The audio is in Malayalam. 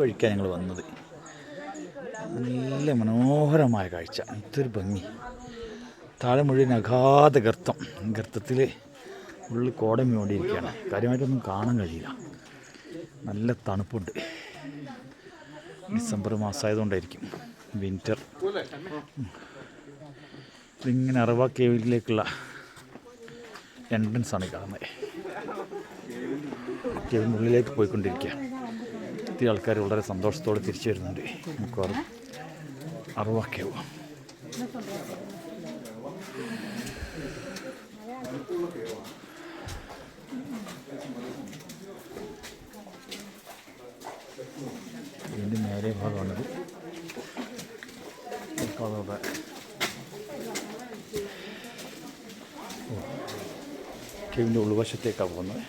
വഴിക്കാണ് ഞങ്ങൾ വന്നത്. നല്ല മനോഹരമായ കാഴ്ച, എന്തൊരു ഭംഗി. താഴെ മുഴുവൻ അഗാധ ഗർത്തം, ഗർത്തത്തിൽ ഉള്ളിൽ കോടം വേണ്ടിയിരിക്കുകയാണ്. കാര്യമായിട്ടൊന്നും കാണാൻ കഴിയില്ല. നല്ല തണുപ്പുണ്ട്. ഡിസംബർ മാസമായതുകൊണ്ടായിരിക്കും, വിൻ്റർ. ഇതിങ്ങനെ അറവ കേവിലേക്കുള്ള എൻട്രൻസ് ആണ് കാണുന്നത്. കേവിനുള്ളിലേക്ക് പോയിക്കൊണ്ടിരിക്കുക. ഒത്തിരി ആൾക്കാർ വളരെ സന്തോഷത്തോടെ തിരിച്ചു വരുന്നുണ്ട്. മിക്കവാറും അറവ കേവ്. ഇതിൻ്റെ നേരെ ഭാഗമാണിത്. അതോടെ കേവിൻ്റെ ഉൾവശത്തേക്കാണ് പോകുന്നത്.